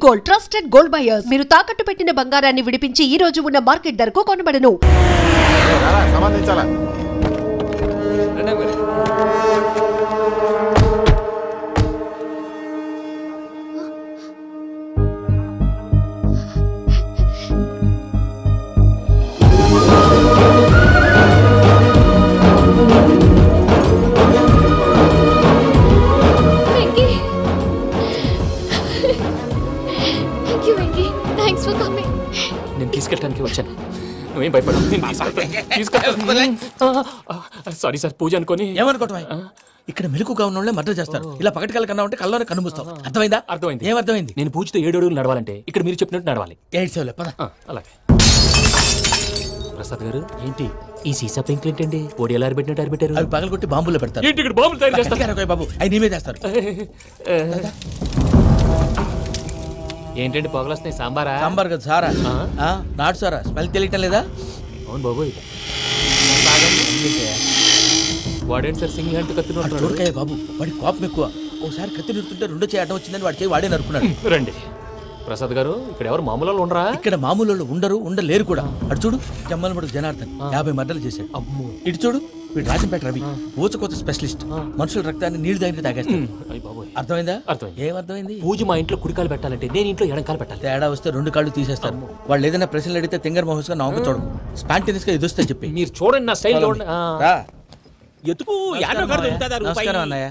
Gold trusted gold buyers. మీరు తాకట్టు పెట్టిన బంగారాన్ని విడిపించి ఈ రోజు ఉన్న మార్కెట్ ధరకు కొనబడను. తీసుకెళ్ళడానికి వచ్చాను. నువ్వేం భయపడవు. సారీ సార్, పూజ అనుకోని. ఏమనుకోవటం? ఇక్కడ మెలకుగా ఉన్న వాళ్ళే మర్డర్ చేస్తారు. ఇలా పగటి కళ్ళ కన్నా ఉంటే కళ్ళలోనే కనుమూస్తావు. అర్థమైందా? అర్థమైంది. ఏమర్థమైంది? నేను పూజతో 7 అడుగులు నడవాలంటే ఇక్కడ మీరు చెప్పినట్టు నడవాలి. 8 సెవెన్ పద. అలాగే. ప్రసాద్ గారు, ఏంటి ఈ సీసా పెంకులు ఏంటండి? ఓడి ఎలా అరబెట్టినట్టు అరబెట్టారు? అవి పగలగొట్టి బాంబులో పెడతారు. ఏంటి ఇక్కడ బాంబులు తయారు చేస్తారు? బాబు అవి నీవే చేస్తారు. ఏంటండి పొగలు వస్తున్నాయి? సాంబారా? సాంబార్ కదా సారా. నాటు సారా. స్మెల్ తెలియటం లేదా? అవును బాబు. వాడేంటి సార్ సింగిల్ హ్యాండ్ కత్తి చూడకాయ బాబు, వాడి కోపం ఎక్కువ. ఒకసారి కత్తి నిరుతుంటే 2 చేయడం వచ్చిందని వాడి చేయి వాడే నరుకున్నాడు. రండి ప్రసాద్ గారు, ఇక్కడ ఎవరు మామూలు ఉండరా? ఇక్కడ మామూలు ఉండరు, ఉండలేరు కూడా. అటు చూడు, జమ్మలమడు జనార్దన్ 50 మర్డర్లు చేశాడు. అమ్మో. ఇటు చూడు, వీడు రాజంపేట రవి ఊచకోత స్పెషలిస్ట్. మనుషుల రక్తాన్ని నీళ్లు దగ్గర తాగేస్తాడు. అర్థమైందా? ఏమర్థమైంది? పూజ మా ఇంట్లో కుడికాలు పెట్టాలంటే నేను ఇంట్లో ఎడంకాలు పెట్టాలి. తేడా వస్తే 2 కాళ్ళు తీసేస్తారు. వాళ్ళు ఏదైనా ప్రశ్నలు అడిగితే తింగర్ మహోస్ గా నవ్వు చూడకు. స్పాంటినియస్ గా ఎదుస్తా చెప్పి. మీరు చూడండి నా స్టైల్ చూడండి. నమస్కారం అన్నయ్య.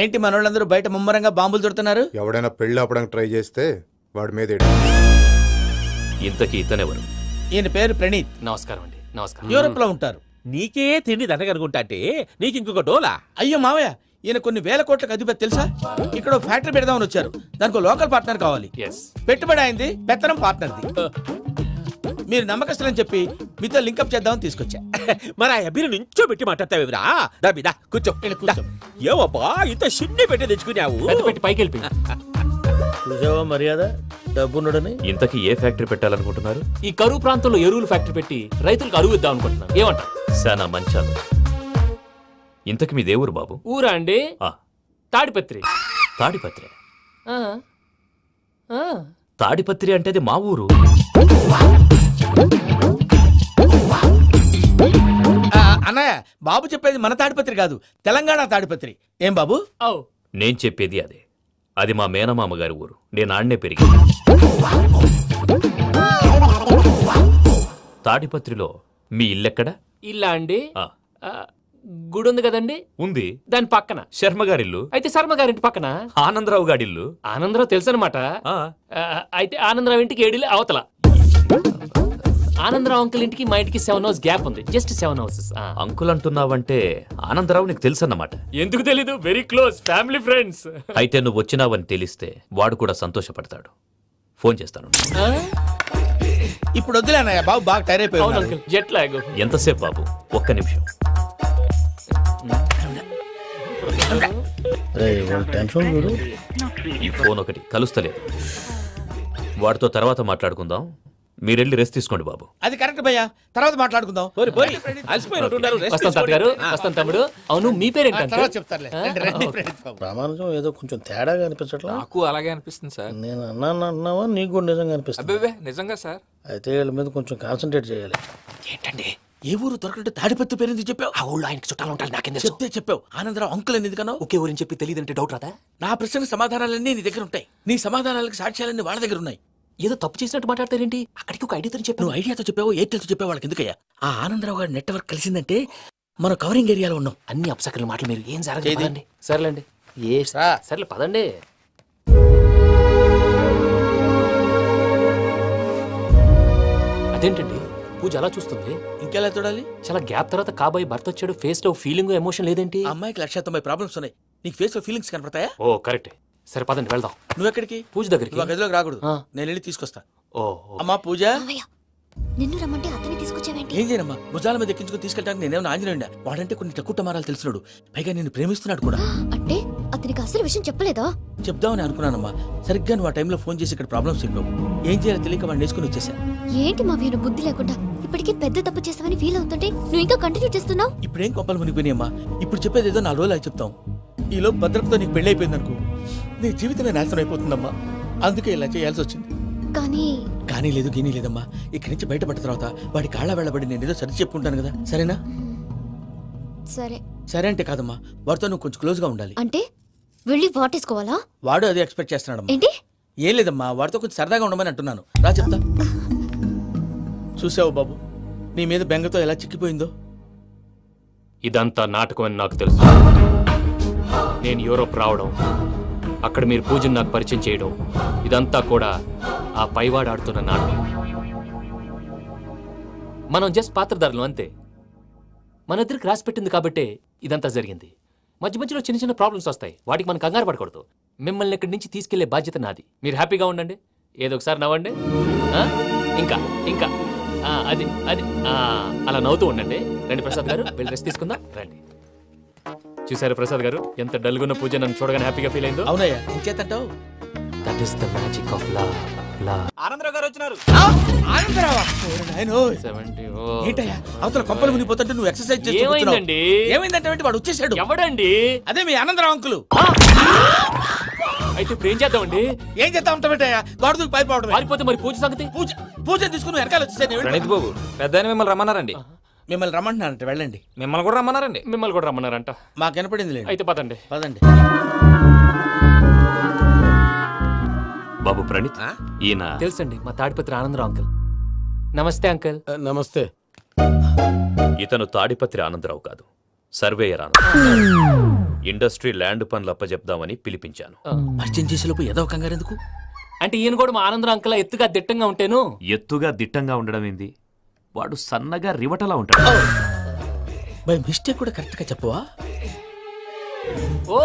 ఏంటి మనోళ్ళందరూ బయట ముమ్మరంగా బాంబులు దొరుకుతున్నారు? ఎవడైనా పెళ్లి ఆపడానికి ట్రై చేస్తే వాడి మీద. ఇంతకీ ఇతనెవరు? ఈయన పేరు ప్రణీత్. నమస్కారం అండి. నమస్కారం. యూరోప్ లో ఉంటారు. నీకే తిండి దండగనుకుంటా అంటే నీకు ఇంకొక డోలా? అయ్యో మావయ్య, ఈయన కొన్ని వేల కోట్లకు అధిపతి తెలుసా? ఇక్కడ ఫ్యాక్టరీ పెడదామని వచ్చారు. దానికి లోకల్ పార్ట్నర్ కావాలి. పెట్టుబడి అయింది, పెత్తనం పార్ట్నర్ది. మీరు నమ్మకస్తులని చెప్పి మీతో లింకప్ చేద్దామని తీసుకొచ్చా. మరి ఆ అబ్బిని నుంచో పెట్టి మాట్లాడతావురా? దాబిదా కూర్చో. ఏవబ్బా ఇంత షిన్ని పెట్టి తెచ్చుకున్నావు? పెట్టి పైకి వెళ్ళి చూసావా మర్యాద డబ్బున్నడని. ఇంతకీ ఏ ఫ్యాక్టరీ పెట్టాలనుకుంటున్నారు? ఈ కరువు ప్రాంతంలో ఎరువులు ఫ్యాక్టరీ పెట్టి రైతులకు అరువు ఇద్దాం అనుకుంటున్నారు. ఏమంటారు? శానా మంచాలు. ఇంతకి మీ దేవురు బాబు? ఊరా అండి? తాడిపత్రి. తాడిపత్రి? తాడిపత్రి అంటే అది మా ఊరు. అన్నయ్య, బాబు చెప్పేది మన తాడిపత్రి కాదు, తెలంగాణ తాడిపత్రి. ఏం బాబు? నేను చెప్పేది అదే. అది మా మేనమామ గారి ఊరు. నేను ఆడనే పెరిగింది. తాడిపత్రిలో మీ ఇల్లెక్కడ? ఇల్లా అండి? గుడి ఉంది కదండి. ఉంది. దాని పక్కన శర్మ గారిల్లు. అయితే శర్మ గారింటి పక్కన ఆనందరావు గారిల్లు. ఆనందరావు తెలుసు అనమాట. అయితే ఆనందరావు ఇంటికి 7 అవతల. ఆనందరావు అంకుల్ ఇంటికి మా ఇంటికి 7 హౌస్ గ్యాప్ ఉంది. Just 7 houses. అంకుల్ అంటున్నావంటే ఆనందరావు నీకు తెలుసు అన్నమాట. ఎందుకు తెలీదు? Very close family friends. అయితే నువ్వు వచ్చినావని తెలిస్తే వాడు కూడా సంతోషపడతాడు. ఫోన్ చేస్తాను. ఇప్పుడు వద్దులే అన్నయ్య, బాబు బాగా టైర్ అయిపోయాడు. Jet lag. ఎంతసేపు బాబు? ఒక్క నిమిషం. ఈ ఫోన్ ఒకటి కలుస్తలేదు. వాడితో తర్వాత మాట్లాడుకుందాం. మీరెళ్ళి రెస్ట్ తీసుకోండి బాబు. అది కరెక్ట్ భయ్యా, తర్వాత మాట్లాడుకుందాం. తమ్ముడు, అవును మీ పేరేంటంటే? ప్రామాణికం ఏదో కొంచెం తేడాగా అనిపించట్లా? నాకు అలాగే అనిపిస్తుంది సార్. నేను అన్నావా నీకు కూడా నిజంగా అనిపిస్తుంది? నిజంగా సార్. అయితే వీళ్ళ మీద కొంచెం కాన్సన్ట్రేట్ చేయాలి. ఏంటండి ఏ ఊరు దొరకట్టు తాడిపత్రి పేరు ఎందుకు చెప్పావు? ఆ ఊళ్ళో ఆయనకి చుట్టాలు ఉంటారు. నాకేం చెప్తే చెప్పావు. ఆనందరావు అంకుల్ అని ఎందుకన్నావు? ఒకే ఊరిని చెప్పి తెలియదంటే డౌట్ రాదా? నా ప్రశ్నకు సమాధానాలన్నీ నీ దగ్గర ఉంటాయి. నీ సమాధానాలకు సాక్ష్యాలన్నీ వాళ్ళ దగ్గర ఉన్నాయి. ఏదో తప్పు చేసినట్టు మాట్లాడతారేంటి? అక్కడికి ఒక ఐడియాతో చెప్పావు. నువ్వు ఐడియాతో చెప్పావు, ఎయిర్టెల్తో చెప్పావు, వాళ్ళకి ఎందుకయ్యా? ఆ ఆనందరావు గారి నెట్వర్క్ కలిసిందంటే మనం కవరింగ్ ఏరియాలో ఉన్నాం. అన్ని అప్సకర్ల మాటలు మీరు ఏం జరగదండి. సర్లేండి. సర్లే పదండి. అదేంటండి పూజ అలా చూస్తుంది? ఇంకెలా చూడాలి? చాలా గ్యాప్ తర్వాత కాబోయే భర్త వచ్చాడు. ఫేస్ లో ఫీలింగ్ ఎమోషన్ లేదేంటి? అమ్మాయికి 190 ప్రాబ్లమ్స్ ఉన్నాయి. నీకు ఫేస్ లో ఫీలింగ్స్ కనపడతాయా? ఓ కరెక్ట్. సరే పదండి వెళ్దాం. నువ్వు ఎక్కడికి? పూజ దగ్గరికి. గదిలోకి రాకూడదు, నేను వెళ్ళి తీసుకొస్తా. ఓ అమ్మా పూజ, నిన్ను రమ్మంటే అతన్ని తీసుకొచ్చావేంటి? ఏం చేయనమ్మా, భుజాల మీద ఎక్కించుకుని తీసుకెళ్ళడానికి నేనేమన్నా ఆంజనేయుడా? వాడంటే కొన్ని తక్కువ టమారాలు తెలిసినాడు, పైగా నేను ప్రేమిస్తున్నాడు కూడా. అంటే అతనికి అసలు విషయం చెప్పలేదా? చెప్దామని అనుకున్నానమ్మా. సరిగ్గా నువ్వు ఆ టైంలో ఫోన్ చేసి ఇక్కడ ప్రాబ్లమ్స్ చెప్పావు. ఏం చేయాలో తెలియక వాడిని వేసుకుని వచ్చేసా. ఏంటి మా వీరు బుద్ధి లేకుండా ఇప్పటికీ పెద్ద తప్పు చేసావని ఫీల్ అవుతుంటే నువ్వు ఇంకా కంటిన్యూ చేస్తున్నావు? ఇప్పుడేం కొంపలు మునిగిపోయినాయమ్మా. ఇప్పుడు చెప్పేది ఏదో 4 రోజులు చెప్తాం. ఈలో భద్రతతో నీకు పెళ్లి అయిపోయింది అనుకో, నీ జీవితమే నాశనం అయిపోతుందమ్మా. అందుకే ఇలా చేయాల్సి వచ్చింది. కానీ లేదు గీనీ లేదమ్మా. ఇక్కడి నుంచి బయటపడ్డ తర్వాత వాడి కాళ్ళ వెళ్ళబడి నేను ఏదో సరి చెప్పుకుంటాను కదా, సరేనా? సరే అంటే కాదమ్మా, వాడితో నువ్వు కొంచెం క్లోజ్గా ఉండాలి. అంటే వెళ్ళి వాటేసుకోవాలా? వాడు అది ఎక్స్పెక్ట్ చేస్తున్నాడమ్మా. ఏంటి? ఏం లేదమ్మా, వాడితో కొంచెం సరదాగా ఉండమని అంటున్నాను. రా చెప్తా. చూసావు బాబు, నీ మీద బెంగతో ఎలా చిక్కిపోయిందో. ఇదంతా నాటకం అని నాకు తెలుసు. నేను యూరోప్ రావడం, అక్కడ మీరు పూజను నాకు పరిచయం చేయడం, ఇదంతా కూడా ఆ పైవాడు ఆడుతున్న నాటకం. మనం జస్ట్ పాత్రధారులు అంతే. మన ఇద్దరికి రాసి పెట్టింది కాబట్టే ఇదంతా జరిగింది. మధ్య మధ్యలో చిన్న చిన్న ప్రాబ్లమ్స్ వస్తాయి, వాటికి మనం కంగారు పడకూడదు. మిమ్మల్ని ఇక్కడి నుంచి తీసుకెళ్లే బాధ్యత నాది. మీరు హ్యాపీగా ఉండండి, ఏదో ఒకసారి నవ్వండి. ఇంకా ఇంకా అది అది అలా నవ్వుతూ ఉండండి. రండి ప్రసాద్ గారు, వెళ్ళి రెస్ట్ తీసుకుందాం. రండి. చూసారు ప్రసాద్ గారు, ఎంత డల్గున్న పూజ నన్ను చూడగానే హ్యాపీగా ఫీల్ అయిందో. అవునయ్యా, ఇంకేతంటావు? That is the magic of love. Anandarao గారు వచ్చినారు. ఏంటయ్యా అవతల కొంపలు మునిగిపోతుంటే నువ్వు ఎక్సర్సైజ్ చేస్తున్నావు? ఏమైందంటే వాడు వచ్చేసాడు. ఎవడండి? అదే మీ ఆనందరావు అంకులు. అయితే ఇప్పుడు ఏం చేద్దామండి? ఏం చేద్దాం ఉంటావేటయ్యా, గొడవకు పారిపోవడం. పారిపోతే మరి పూజ సంగతి? పూజ తీసుకుని వెనకాల వచ్చేసాను. ప్రణీత్ బాబు, పెద్ద మిమ్మల్ని రమ్మన్నారండి. మిమ్మల్ని రమ్మంటున్నారంట, వెళ్ళండి. మిమ్మల్ని కూడా రమ్మన్నారండి. మిమ్మల్ని కూడా రమ్మన్నారంట. మాకు వినపడింది లేదు. అయితే పదండి. పదండి. బాబు ప్రణీత్, ఈయన తెలుసండి, మా తాడిపత్రి ఆనందరావు అంకుల్. నమస్తే అంకుల్. నమస్తే. ఇతను తాడిపత్రి ఆనందరావు కాదు, సర్వేయర్ ఆనందరావు. ఇండస్ట్రీ ల్యాండ్ పనులు అప్పచెప్దామని పిలిపించాను. పరిచయం చేసేలోపు ఏదో కంగారు ఎందుకు? అంటే ఈయన కూడా మా ఆనందరావు అంకుల్ ఎత్తుగా దిట్టంగా ఉంటాను. ఎత్తుగా దిట్టంగా ఉండడం ఏంది? వాడు సన్నగా రివటలా ఉంటాడు. బై మిస్టేక్ కూడా కరెక్ట్ గా చెప్పవా? ఓ,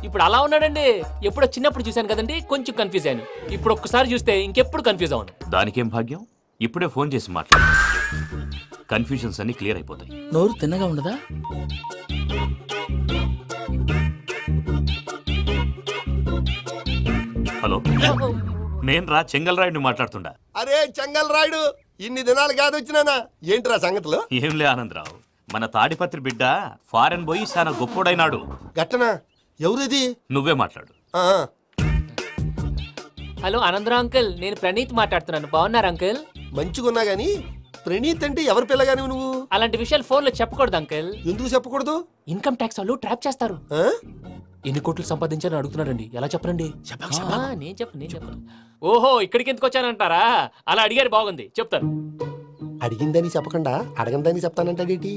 ఇప్పుడు అలా ఉన్నాడండి. ఎప్పుడో చిన్నప్పుడు చూశాను కదండి, కొంచెం కన్ఫ్యూజ్ అయ్యాను. ఇప్పుడు ఒక్కసారి చూస్తే ఇంకెప్పుడు కన్ఫ్యూజ్ అవ్వను. దానికేం భాగ్యం, ఇప్పుడే ఫోన్ చేసి మాట్లాడు. కన్ఫ్యూజన్స్ అన్ని క్లియర్ అయిపోతాయి. నోరు తిన్నగా ఉండదా? హలో, నేను రా చెంగల్ రాయుడిని మాట్లాడుతుండా. అరే చెంగల్ రాయుడు, ఇన్ని దినాలు కాదు వచ్చినానా? ఏంట్రా సంగతులు? ఏంలే ఆనందరావు, మన తాడిపత్రి బిడ్డ ఫారెన్ పోయి చాలా గొప్పోడైనాడు. గట్టనా? ఎవరిది? నువ్వే మాట్లాడు. హలో ఆనందరావు అంకుల్, నేను ప్రణీత్ మాట్లాడుతున్నాను. బాగున్నారు అంకుల్? మంచిగున్నా గాని ప్రణీత్ అంటే ఎవరి పిల్లగాని నువ్వు? అలాంటి విషయాలు ఫోన్ లో చెప్పకూడదు అంకుల్. ఎందుకు చెప్పకూడదు? ఇన్కమ్ ట్యాక్స్ వాళ్ళు ట్రాప్ చేస్తారు. ఎన్ని కోట్లు సంపాదించాలని అడుగుతున్నారండి, ఎలా చెప్పరండి? నేను చెప్పను. ఓహో, ఇక్కడికి ఎందుకు వచ్చానంటారా? అలా అడిగారు, బాగుంది, చెప్తాను. అడిగిందని చెప్పకుండా అడగందని చెప్తానంటాడేటి?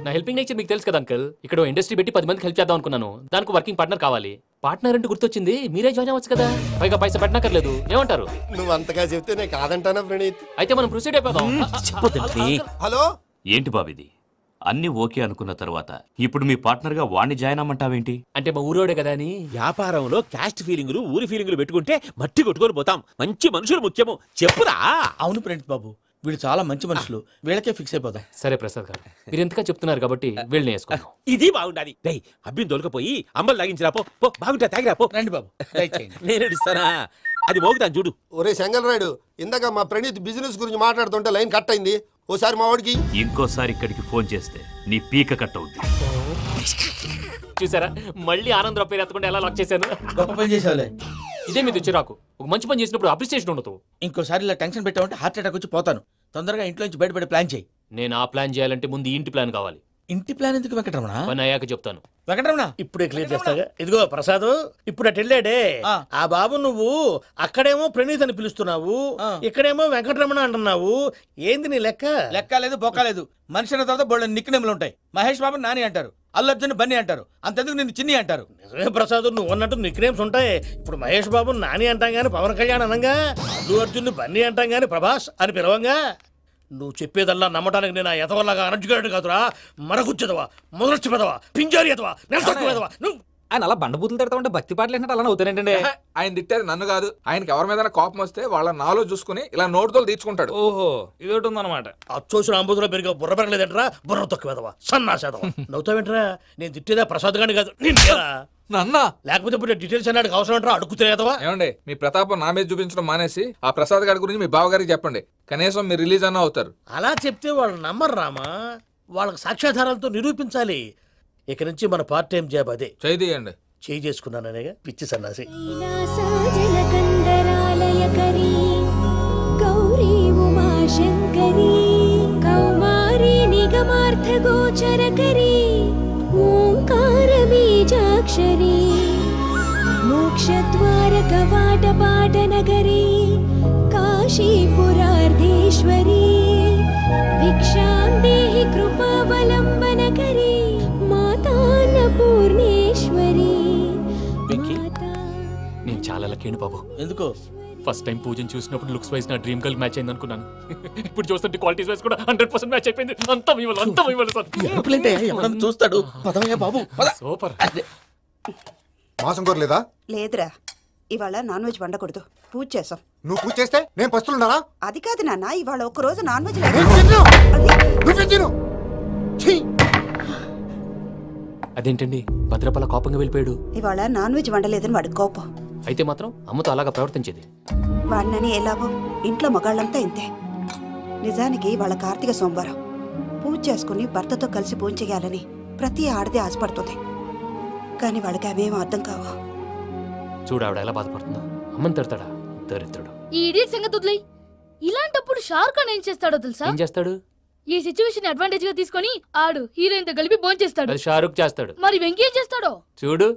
నా హెల్పింగ్ నేచర్ మీకు తెలుసు కదా అంకుల్. ఇక్కడ ఇండస్ట్రీ పెట్టి 10 మందికి హెల్ప్ చేద్దాం అనుకున్నాను. దానికి వర్కింగ్ పార్ట్నర్ కావాలి. పార్ట్నర్ అంటే గుర్తొచ్చింది, మీరే జాయిన్ అవ్వచ్చు కదా, పైగా పైసా పెట్టనక్కర్లేదు. ఏమంటారు? నువ్వు అంతగా చెప్తే నేను కాదంటానా ప్రణీత్? అయితే మనం ప్రొసీడ్ అయిపోదాం. హలో, ఏంటి బాబిది? అన్ని ఓకే అనుకున్న తర్వాత ఇప్పుడు మీ పార్ట్నర్ గా వాణ్ణి జాయిన్ అమ్మంటావేంటి? అంటే మా ఊరోడే కదా అని. వ్యాపారంలో క్యాస్ట్ ఫీలింగులు, ఊరి ఫీలింగులు పెట్టుకుంటే మట్టి కొట్టుకొని పోతాం. మంచి మనుషులు ముఖ్యము, చెప్పురా. అవును ప్రణీత్ బాబు, వీళ్ళు చాలా మంచి మనుషులు, వీళ్ళకే ఫిక్స్ అయిపోదాం. సరే ప్రసాద్ గారు, మీరు ఎంతగా చెప్తున్నారు కాబట్టి వీళ్ళని వేసుకుందాం. ఇది బాగుండాలి. డై అబ్బిని దొలకపోయి అంబలు తాగించిరా పో. బాగుంటా, తాగిరా పో. రండి బాబు, నేను ఇస్తానా? అది మోగుతాను చూడు. ఒరే చెంగల్ రాయుడు, ఇందాక మా ప్రణీత్ బిజినెస్ గురించి మాట్లాడుతుంటే లైన్ కట్ అయింది. ఓసారి మా వాడికి ఇంకోసారి ఇక్కడికి ఫోన్ చేస్తే నీ పీక కట్ అవుద్ది. చూసారా, మళ్ళీ ఆనందరావు పేరు ఎత్తకుండా ఎలా లాక్ చేశాను. గొప్ప పని చేసావులే. ఇదే మీద చిరాకు. ఒక మంచి పని చేసినప్పుడు అప్రిసియేషన్ ఉండదు. ఇంకోసారి ఇలా టెన్షన్ పెట్టామంటే హార్ట్ అటాక్ వచ్చి పోతాను. తొందరగా ఇంట్లో నుంచి బయటపడే ప్లాన్ చేయి. నేను ఆ ప్లాన్ చేయాలంటే ముందు ఇంటి ప్లాన్ కావాలి. ఇంటి ప్లాన్ ఎందుకు వెంకటరమణ? పని అయ్యాక చెప్తాను. వెంకటరమణ ఇప్పుడే క్లియర్ చేస్తాగా. ఇదిగో ప్రసాద్, ఇప్పుడు అటు వెళ్ళాడే ఆ బాబు, నువ్వు అక్కడేమో ప్రణీత్ అని పిలుస్తున్నావు, ఇక్కడేమో వెంకటరమణ అంటున్నావు. ఏంది నీ లెక్క? లెక్క లేదు, బొక్క లేదు. మనిషి అన్న తర్వాత బోళ్ళ నిక్నెములు ఉంటాయి. మహేష్ బాబు నాని అంటారు, అల్లు అర్జున్ బన్నీ అంటారు, అంతెందుకు నిన్ను చిన్ని అంటారు. నిజమే ప్రసాద్, నువ్వు అన్నట్టు నిక్నేమ్స్ ఉంటాయి. ఇప్పుడు మహేష్ బాబు నాని అంటాం గాని పవన్ కళ్యాణ్ అనంగా, అల్లు అర్జున్ బన్నీ అంటాం గాని ప్రభాస్ అని పిలవంగా. నువ్వు చెప్పేదల్లా నమ్మటానికి నేను ఎదవల్లాగా అనర్జుగాడు కాదురా. మరగుచ్చదవా, మొదలచ్చి పెదవా, పింజారి ఎదవా, నెలసొక్కుదవా. నువ్వు ఆయన అలా బండబూతులు తిడతా ఉంటే భక్తి పాటలు ఏంటంటే అలా అవుతానంటే. ఆయన తిట్టేది నన్ను కాదు, ఆయనకి ఎవరి మీద కోపం వస్తే వాళ్ళ నాలో చూసుకుని ఇలా నోటుతో తీర్చుకుంటాడు. ఓహో, ఇది ఒకటి ఉందన్నమాట. అచ్చోసిన అంబుతులో పెరిగా బుర్ర పెరగలేదంటరా, బుర్ర తొక్కువేదవా, సన్నాసేదవా. నవ్వుతావేంట్రా? నేను తిట్టేదా ప్రసాద్ గాని కాదు, నన్నా. లేకపోతే ఇప్పుడు డీటెయిల్స్ అన్నాడు అవసరం అంటారా? అడుగుతులేదవా. ఏమండి, మీ ప్రతాపం నా మీద చూపించడం మానేసి ఆ ప్రసాద్ గారి గురించి మీ బావగారికి చెప్పండి. కనీసం మీరు రిలీజ్ అన్న అవుతారు. అలా చెప్తే వాళ్ళు నమ్మరు రామా, వాళ్ళకి సాక్ష్యాధారాలతో నిరూపించాలి. ఇక నుంచి మన పార్ట్ టైం జాబ్ అదే. చేయండి. చేయి చేసుకున్నాననేగా పిచ్చి సన్నాసి. జలకందరాలయకరీ గౌరీ ఉమాశంకరీ కౌమారీ నిగమార్థగోచరకరీ ఓంకార బీజాక్షరీ మోక్షద్వార కవాటపాటనగరీ కాశీపురార్ధేశ్వరీ భిక్షాం దేహి కృపావలంబనకరీ మాతాన్నపూర్ణేశ్వరీ. నేను చాలా లక్కీ బాబు. ఎందుకో? ఫస్ట్ టైం పూజను చూసినప్పుడు లుక్స్ వైజ్ నా డ్రీమ్ గర్ల్ మ్యాచ్ అయింది అనుకున్నాను. ఇప్పుడు చూస్తుంటే క్వాలిటీస్ వైజ్ కూడా 100% మ్యాచ్ అయిపోయింది. అంతా ఇవ్వాలి సార్. ఎవడన్నా చూస్తాడు. పదవయ్యా బాబు. సూపర్. మాసం కోరలేదా? లేదురా, ఇవాళ నాన్ వెజ్ వండకూడదు. పూజ చేసాం. నువ్వు పూజ చేస్తే నేను పస్తులున్నారా? అది కాదు నాన్న, ఇవాళ ఒక రోజు నాన్ వెజ్ అదేంటండి భద్రపల కోపంగా వెళ్ళిపోయాడు? ఇవాళ నాన్ వెజ్ వండలేదని వాడి కోపం. అయితే మాత్రం అమ్మతో అలాగా ప్రవర్తించేది. వాడినని ఎలాగో ఇంట్లో మగాళ్ళంతా ఇంతే. నిజానికి వాళ్ళ కార్తీక సోమవారం పూజ చేసుకుని భర్తతో కలిసి పూజ చేయాలని ప్రతి ఆడది ఆశపడుతుంది. కానీ వాళ్ళకి అవేం అర్థం కావు. చూడు ఆవిడ ఎలా బాధపడుతుందో. అమ్మని తిడతాడా దరిద్రుడు. ఈ ఇడియట్ సంగతి వదిలేయ్. ఇలాంటప్పుడు షారుఖ్ ఖాన్ ఏం చేస్తాడో తెలుసా? ఏం చేస్తాడు? ఈ సిచ్యువేషన్ అడ్వాంటేజ్ గా తీసుకొని ఆడు హీరోయిన్ తో కలిపి బోన్ చేస్తాడు. అది షారుఖ్ చేస్తాడు. మరి వెంకీ ఏం చేస్తాడో చూడు.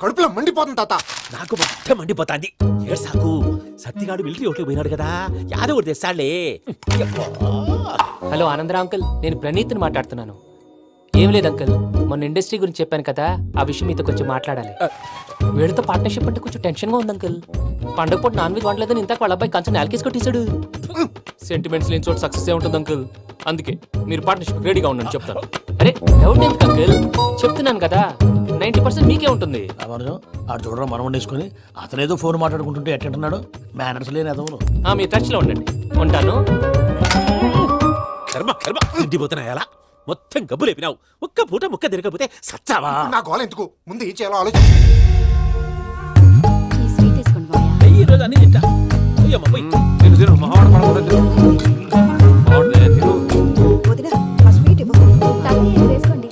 కడుపులో మండిపోతుంది తాత. నాకు మొత్తం మండిపోతాంది. ఏడ్సాకు. సత్తిగాడు మిలిటరీ ఒకటి పోయినాడు కదా, యాదో ఒకటి తెస్తాడులే. హలో ఆనందరావు అంకుల్, నేను ప్రణీత్ని మాట్లాడుతున్నాను. ఏం లేదు అంకుల్, మొన్న ఇండస్ట్రీ గురించి చెప్పాను కదా, ఆ విషయం మీతో కొంచెం మాట్లాడాలి. వీడితో పార్ట్నర్షిప్ అంటే కొంచెం టెన్షన్ గా ఉంది అంకుల్. పండుగ పూట నాన్ వెజ్ వండలేదని ఇంతకు వాళ్ళ అబ్బాయి కంచెం నేలకేసి కొట్టేశాడు. సెంటిమెంట్స్ లేని చోట సక్సెస్ ఏ ఉంటుంది అంకుల్. అందుకే మీరు పార్ట్నర్షిప్ రెడీగా ఉండండి చెప్తాను. అరే డౌట్ ఎందుకు అంకుల్, చెప్తున్నాను కదా 90% మీకే ఉంటుంది. ఆడు చూడడం మనం వండేసుకుని అతనేదో ఫోన్ మాట్లాడుకుంటుంటే ఎట్టంటున్నాడు. మేనర్స్ లేని అదవులు. మీ టచ్ లో ఉండండి. ఉంటాను. కర్మ కర్మ తిండిపోతున్నా ఎలా మొత్తం గబ్బు లేపినావు. ఒక్క పూట ముక్క తిరగకపోతే సచ్చావా? నా గోల ఎందుకు, ముందు ఏం చేయాలో ఆలోచించు. ఈ రోజు అన్ని తింటా. వదినా ఆ స్వీట్ ఇవ్వు. వేసుకోండి.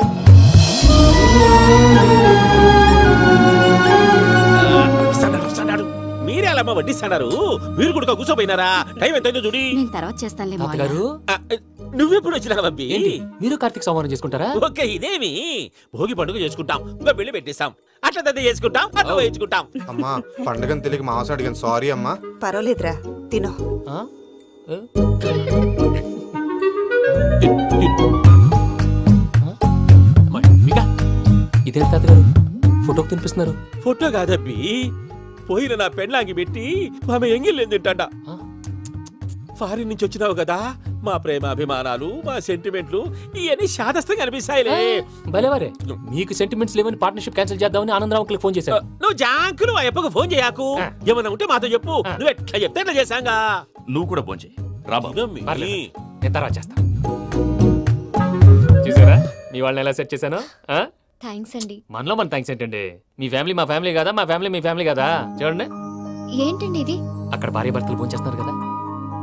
మీరే అలా వడ్డిస్తాడారు. మీరు కూడా కూర్చోపోయినారా? టైం ఎంతైందో చూడి. నేను తర్వాత చేస్తానులే తాతగారు. నువ్వెప్పుడు వచ్చినా బంబి? మీరు కార్తీక సంహారం చేసుకుంటారా? ఓకే, ఇదేమి భోగి పండుగ చేసుకుంటాం, ఇంకా పెళ్లి పెట్టేస్తాం, అట్లా దద్ద చేసుకుంటాం, అట్లా వేయించుకుంటాం. అమ్మా పండుగని తెలియక మాంసం అడిగాను, సారీ అమ్మా. పర్వాలేదురా, తినో. ఇదేంటి తాతగారు ఫోటోకి తినిపిస్తున్నారు? ఫోటో కాదబ్బి, పోయిన నా పెళ్ళాంగి పెట్టి ఆమె ఎంగిల్లేం తింటాడ. ఫారిన్ నుంచి వచ్చినావు కదా, మా ప్రేమ అభిమానాలు, మా సెంటిమెంట్లు ఇవన్నీ శాదస్తంగా అనిపిస్తాయిలే. భలేవారే, మీకు సెంటిమెంట్స్ లేవని పార్ట్నర్షిప్ క్యాన్సిల్ చేద్దామని ఆనందరావు అంకుల్ ఫోన్ చేశారు. నువ్వు జాంకులు ఆ అప్పకు ఫోన్ చేయకు. ఏమన్నా ఉంటే మాతో చెప్పు. నువ్వు ఎట్లా చెప్తే ఎట్లా చేశాంగా. నువ్వు కూడా ఫోన్ చేయి. నేను తర్వాత చేస్తా. చూసారా మీ వాళ్ళని ఎలా సెట్ చేశాను? థ్యాంక్స్ అండి. మనలో మన థ్యాంక్స్ ఏంటండి? మీ ఫ్యామిలీ మా ఫ్యామిలీ కదా, మా ఫ్యామిలీ మీ ఫ్యామిలీ కదా. చూడండి ఏంటండి ఇది? అక్కడ భార్య భర్తలు ఫోన్ చేస్తున్నారు కదా,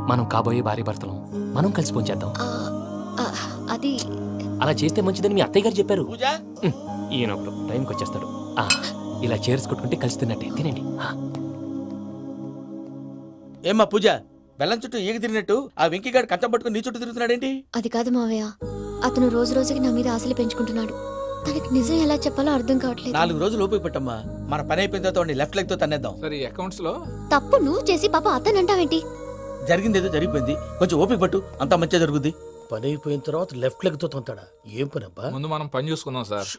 మనం కాబోయే భార్య భర్తలు మనం కలిసి ఫోన్ చేద్దాం. అది అలా చేస్తే మంచిదని మీ అత్తయ్య గారు చెప్పారు. ఈయన ఒకడు టైంకి వచ్చేస్తాడు. ఇలా చేర్స్ కొట్టుకుంటే కలిసి తిన్నట్టే. తినండి. ఏమ్మా పూజ, బెల్లం చుట్టూ ఈగ తిరిగినట్టు ఆ వెంకీగాడు కంచం పట్టుకుని నీ చుట్టూ తిరుగుతున్నాడేంటి? అది కాదు మావయ్య, అతను రోజు రోజుకి నా మీద ఆశలు పెంచుకుంటున్నాడు. తనకి నిజం ఎలా చెప్పాలో అర్థం కావట్లేదు. 4 రోజులు ఓపిక పట్టమ్మా, మన పని అయిపోయిన తర్వాత లెఫ్ట్ లెగ్ తో తన్నేద్దాం. సరే అకౌంట్స్ లో తప్పు నువ్వు చేసి పాప అతను అంటావేంటి? జరిగిందేదో జరిగిపోయింది, కొంచెం ఓపిక పట్టు, అంతా మంచిగా జరుగుద్ది. పని అయిపోయిన తర్వాత లెఫ్ట్ లెగ్ తో తొంతాడా? ఏం పని అబ్బా? ముందు మనం పని చూసుకుందాం సార్.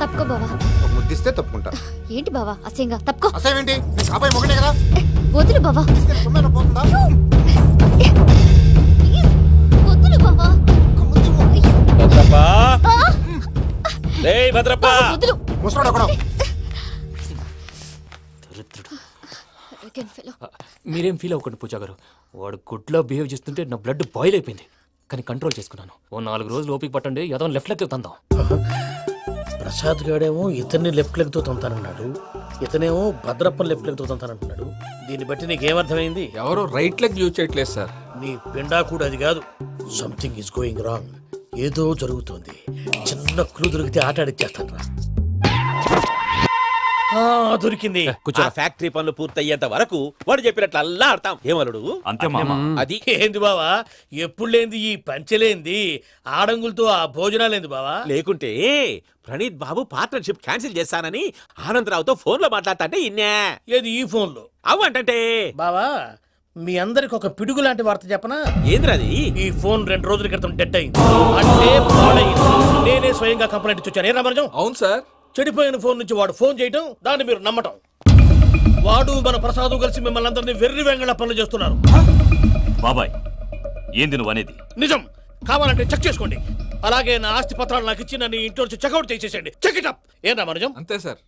తప్పుకో బావా. ముద్దిస్తే తప్పుకుంటా. ఏంటి బావా అసహ్యంగా? తప్పుకో. అసహ్యేంటి? నీ కాబోయే మొగనే కదా. వదులు బావా. వదులు బావా. భద్రప్ప, రేయ్ భద్రప్ప. వదులు. ముసరాడు అక్కడ. మీరేం ఫీల్ అవ్వకండి పూజా గారు. వాడు గుడ్లో బిహేవ్ చేస్తుంటే నా బ్లడ్ బాయిల్ అయిపోయింది, కానీ కంట్రోల్ చేసుకున్నాను. ఓ 4 రోజులు ఓపిక పట్టండి, ఏదో లెఫ్ట్ లెగ్ తందాం. ప్రసాద్ గాడేమో ఇతన్ని లెఫ్ట్ లెగ్ తో తొంతానన్నాడు, ఇతనేమో భద్రప్పని లెఫ్ట్ లెగ్ తో తొంతానంటున్నాడు. దీన్ని బట్టి నీకేమర్థమైంది? ఎవరు రైట్ లెగ్ యూజ్ చేయట్లేదు సార్. నీ పిండా కూడా అది కాదు. Something is going wrong. ఏదో జరుగుతోంది. చిన్న క్లూ దొరికితే ఆట ఆడిచ్చేస్తాను రా. దొరికింది. ఆ ఫ్యాక్టరీ పనులు పూర్తయ్యేంత వరకు వాడు చెప్పినట్లు అల్లా ఆడతాం. ఏమలుడు అంతే మామ. అది ఏంది బావా ఎప్పుడు లేంది ఈ పంచలేంది, ఆడంగులతో ఆ భోజనాలేంది బావా? లేకుంటే ప్రణీత్ బాబు పార్ట్నర్షిప్ క్యాన్సిల్ చేస్తానని ఆనందరావుతో ఫోన్ లో మాట్లాడతాంటే ఇన్నే. ఏది ఈ ఫోన్ లో? అవ్వంటే బావా మీ అందరికి ఒక పిడుగు లాంటి వార్త చెప్పనా? ఏంద్రది? ఈ ఫోన్ 2 రోజుల క్రితం డెడ్ అయింది, అంటే పాడైంది. నేనే స్వయంగా కంప్లైంట్ ఇచ్చి వచ్చాను. ఏ రామరాజం? అవును సార్. చెడిపోయిన ఫోన్ నుంచి వాడు ఫోన్ చేయటం, దాన్ని మీరు నమ్మటం. వాడు మన ప్రసాదు కలిసి మిమ్మల్ని అందరినీ వెర్రి వెంగళ పనులు చేస్తున్నారు. బాబాయ్ ఏంది నువ్వు అనేది? నిజం. కావాలంటే చెక్ చేసుకోండి. అలాగే నా ఆస్తి పత్రాలు నాకు ఇచ్చి నన్ను ఇంట్లో నుంచి చెక్అౌట్ చేసేసండి. Check it up. ఏం రామరాజం? అంతే సార్.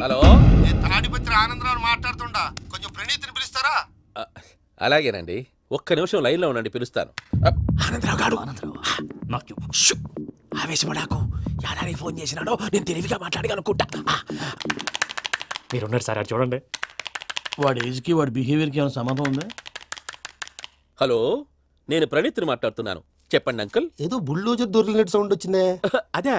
హలో, తాడిపత్రి ఆనందరావు మాట్లాడుతుండా, కొంచెం ప్రణీతిని పిలుస్తారా? అలాగేనండి. ఒక్క నిమిషం లైన్ లో ఉండండి, పిలుస్తాను. ఆనందరావు గాడు ఆవేశపడాకు. యాదానికి ఫోన్ చేసినాడో నేను తెలివిగా మాట్లాడగలనుకుంటా. మీరున్నారు సార్, చూడండి. వాడి ఏజ్కి వాడి బిహేవియర్కి ఏమైనా సంబంధం ఉందా? హలో, నేను ప్రణీత్ని మాట్లాడుతున్నాను. చెప్పండి అంకుల్. ఏదో బుల్డోజర్ దొరికినట్టు సౌండ్ వచ్చిందే. అదే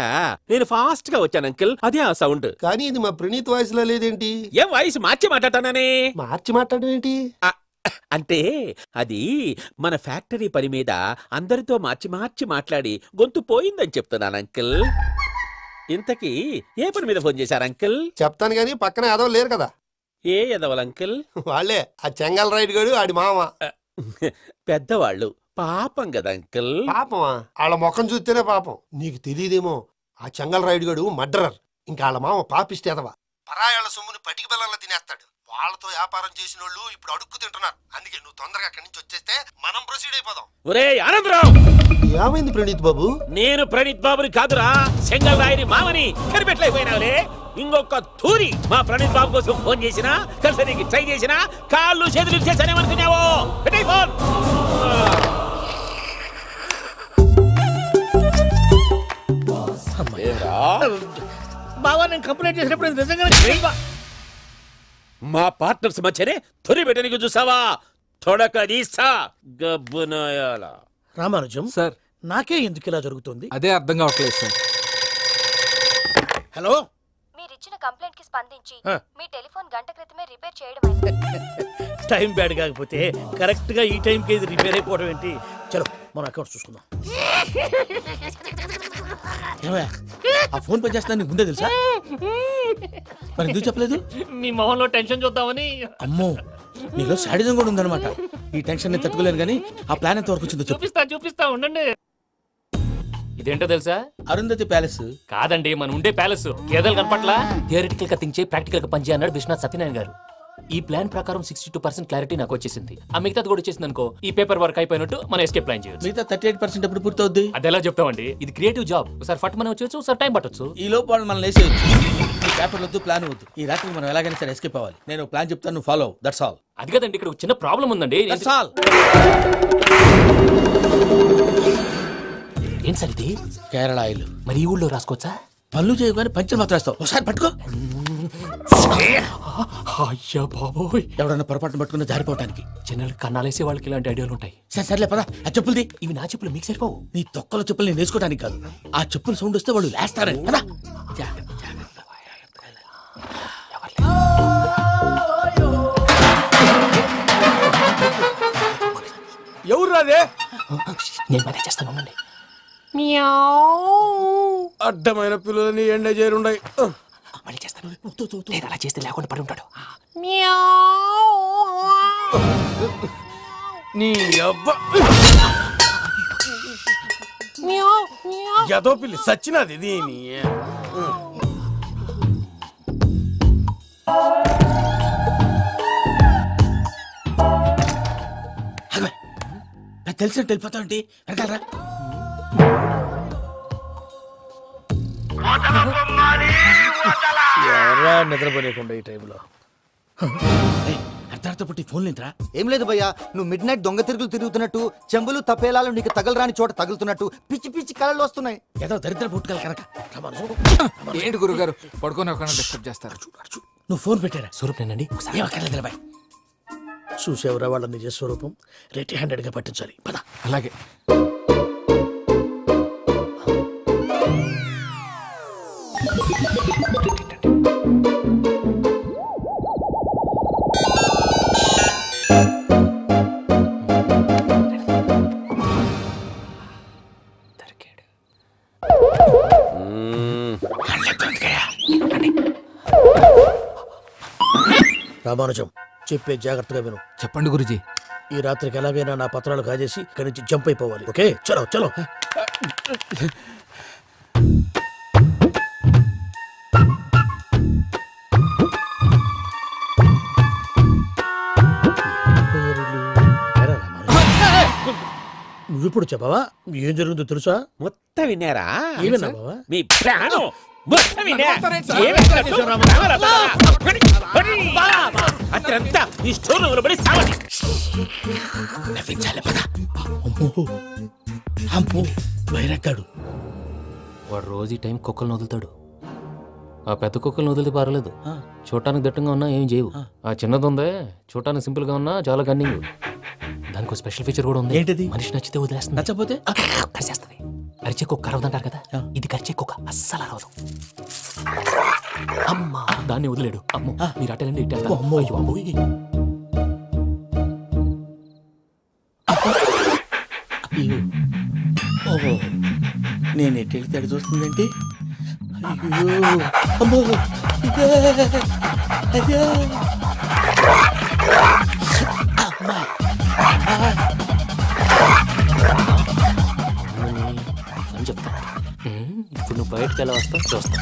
నేను ఫాస్ట్ గా వచ్చాను అంకుల్, అదే ఆ సౌండ్. కానీ ఇది మా ప్రణీత్ వాయిస్ లో లేదేంటి? ఏం వాయిస్ మార్చి మాట్లాడతానని? మార్చి మాట్లాడడం ఏంటి? అంటే అది మన ఫ్యాక్టరీ పని మీద అందరితో మార్చి మార్చి మాట్లాడి గొంతు పోయిందని చెప్తున్నాను అంకుల్. ఇంతకీ ఏ పని మీద ఫోన్ చేశారు అంకుల్? చెప్తాను గానీ పక్కన ఎదవ లేరు కదా. ఏ ఎదవలు అంకుల్? వాళ్ళే ఆ చెంగల్ రైడ్ గడు ఆడి మామ. పెద్దవాళ్ళు, పాపం కదా అంకుల్. పాపమా? వాళ్ళ ముఖం చూస్తేనే పాపం. నీకు తెలియదేమో, ఆ చెంగల్ రైడ్ గడు మర్డరర్. ఇంకా వాళ్ళ మామ పాపిస్తే ఎదవ. పరాయాళ్ళ సొమ్ముని పటికి బెల్లంలో తినేస్తాడు. వాళ్ళతో వ్యాపారం చేసిన వాళ్ళు ఇప్పుడు అడుక్కు తింటున్నారు. అందుకే నువ్వు తొందరగా అక్కడి నుంచి వచ్చేస్తే మనం ప్రొసీడ్ అయిపోదాం. ఒరే ఆనందరావు! ఏమైంది ప్రణీత్ బాబు? నేను ప్రణీత్ బాబుని కాదురా, సెంగల్ రాయని మామని. కనిపెట్టలేకపోయినావులే. ఇంకొక తూరి మా ప్రణీత్ బాబు కోసం ఫోన్ చేసినా, కలిసి నీకు ట్రై చేసినా కాళ్ళు చేతులు చేశానేమనుకున్నావో. పెట్టేయ్ ఫోన్. బావా నేను కంప్లైంట్ చేసినప్పుడు ఇది నిజంగా మా పార్ట్నర్స్ మధ్యనే తొలి పెట్టడానికి చూసావా? తొడక తీస్తా గబ్బునాయాల. రామానుజం సార్, నాకే ఎందుకు ఇలా జరుగుతుంది? అదే అర్థం కావట్లేదు సార్. హలో, మీరిచ్చిన కంప్లైంట్ కి స్పందించి మీ టెలిఫోన్ గంట క్రితమే రిపేర్ చేయడం టైం బ్యాడ్ కాకపోతే కరెక్ట్ గా ఈ టైంకి ఇది రిపేర్ అయిపోవడం ఏంటి? చలో మన అకౌంట్ చూసుకుందాం. ఆ ఫోన్ పని చేస్తున్నా నీకు ముందే తెలుసా? మరి ఎందుకు చెప్పలేదు? మీ మొహంలో టెన్షన్ చూద్దామని. అమ్మో, నీలో శాడిజం కూడా ఉందన్నమాట. ఈ టెన్షన్ నేను తట్టుకోలేను కానీ ఆ ప్లాన్ ఎంత వరకు వచ్చిందో చూపిస్తా ఉండండి. ఇదేంటో తెలుసా? అరుంధతి ప్యాలెస్ కాదండి, మన ఉండే ప్యాలెస్. గేదెలు కనపట్లా? థియరిటికల్ గా థింక్ చేయి, ప్రాక్టికల్ గా పనిచేయ అన్నాడు విశ్వనాథ్ సత్యనారాయణ గారు. ఈ ప్లాన్ ప్రకారం 62% క్లారిటీ నాకు వచ్చేసింది. ఆ మిగతాది కూడా వచ్చేసింది అనుకో, ఈ పేపర్ వర్క్ అయిపోయినట్టు మనం ఎస్కేప్ ప్లాన్ చేయొచ్చు. మిగతా 38% ఎప్పుడు పూర్తవుద్ది? అది ఎలా చెప్తామండి? ఇది క్రియేటివ్ జాబ్. ఒకసారి ఫట్ మనం వచ్చేచ్చు, ఒకసారి టైం పట్టొచ్చు. ఈ లోపు వాళ్ళు మనం లేసేయచ్చు. ఈ పేపర్ వద్దు, ప్లాన్ వద్దు. ఈ రాత్రి మనం ఎలాగైనా సరే ఎస్కేప్ అవ్వాలి. నేను ప్లాన్ చెప్తాను, నువ్వు ఫాలో. That's all. అది కదండి, ఇక్కడ ఒక చిన్న ప్రాబ్లం ఉందండి. That's all. ఏం సార్ ఇది? కేరళ ఆయిల్. మరి ఈ ఊళ్ళో రాసుకోవచ్చా? పనులు చేయగానే పంచలు మాత్రం వేస్తావు. ఒకసారి పట్టుకో. అయ్యా బాబోయ్, ఎవడన్నా పొరపాటున పట్టుకున్న జారిపోవటానికి. జనరల్ కన్నాలేసే వాళ్ళకి ఇలాంటి ఐడియాలు ఉంటాయి. సర్లే పదా. ఆ చెప్పులది. ఇవి నా చెప్పులు మీకు సరిపోవు. నీ తొక్కల చెప్పులు నేను వేసుకోవడానికి కాదు, ఆ చెప్పులు సౌండ్ వస్తే వాళ్ళు లేస్తారని. పదా. ఎవరు రాదే? నేను మేనేజ్ చేస్తాను. అడ్డమైన పిల్లలని ఎండ చేరుండయి. మళ్ళీ చేస్తాను. లేదు, అలా చేస్తే లేకుండా పడి ఉంటాడు. నీ అబ్బా ఎదో పిల్లి సచ్చినది దీని. తెలిసినట్టు వెళ్ళిపోతా ఉంటే వెనకాలరా. ఎవరా నిద్రపోలేకుండా ఈ టైంలో? అర్ధార్థ పుట్టి ఫోన్ లేంట్రా. ఏం లేదు భయ్యా, నువ్వు మిడ్ నైట్ దొంగ తిరుగులు తిరుగుతున్నట్టు, చెంబులు తపేలాలు నీకు తగలరాని చోట తగులుతున్నట్టు పిచ్చి పిచ్చి కళలు వస్తున్నాయి. ఏదో దరిద్ర పుట్టుకల కనుక. ఏంటి గురుగారు పడుకొని ఒక డిస్టర్బ్ చేస్తారు? నువ్వు ఫోన్ పెట్టారా? స్వరూపేనండి. చూసేవరా వాళ్ళ నిజ స్వరూపం. రెట్టి హ్యాండెడ్ గా పట్టించాలి. పద. అలాగే. రామానుజం, చెప్పే జాగ్రత్తగా విను. చెప్పండి గురుజీ. ఈ రాత్రికి ఎలాగైనా నా పత్రాలు కాజేసి ఇక్కడి నుంచి జంప్ అయిపోవాలి. ఓకే, చలో చలో. నువ్విప్పుడు చెప్పవా ఏం జరుగుతుందో తెలుసా? మొత్తం విన్నారా? ఏమన్నా బావా? మీ ప్రాణం మొత్తం విన్నా. అత్రంతా ఈ స్టోర్ పడి సావండి. అమ్మో వైరక్కాడు. వాడు రోజు ఈ టైం కుక్కలను వదులుతాడు. ఆ పెద్ద కుక్కలను వదిలితే పర్లేదు, చూడటానికి దట్టంగా ఉన్నా ఏం చేయవు. ఆ చిన్నది ఉందే చూడటానికి సింపుల్ గా ఉన్నా చాలా కన్నింగ్. దానికి స్పెషల్ ఫీచర్ కూడా ఉంది. ఏంటిది? మనిషి నచ్చితే వదిలేస్తుంది, నచ్చపోతే కరిచేస్తుంది. అరిచే కుక్క అరవదంటారు కదా, ఇది కరిచే కుక్క అస్సలు అరవదు. అమ్మా దాన్ని వదిలేడు. అమ్మో మీరు అటెండి ఇటు. ఓహో, నేను ఎటు వెళ్తే అడి చూస్తుందంటే. అయ్యో అమ్మో, అమ్మా అని చెప్తా. ఇప్పుడు నువ్వు బయటకు ఎలా వస్తావు చూస్తా.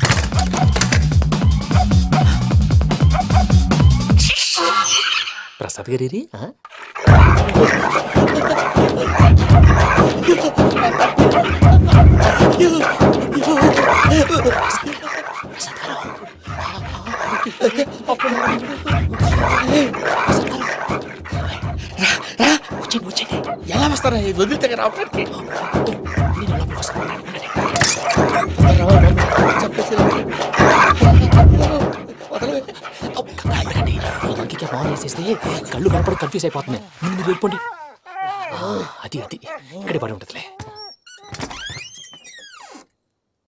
ప్రసాద్ గారి ఎలా వస్తారా? వదిలితే రావడానికి వేసేస్తే కళ్ళు కనపడి కన్ఫ్యూజ్ అయిపోతున్నాయి. మీరు వెళ్ళిపోండి. అది అది ఇక్కడే పడి ఉంటుందిలే.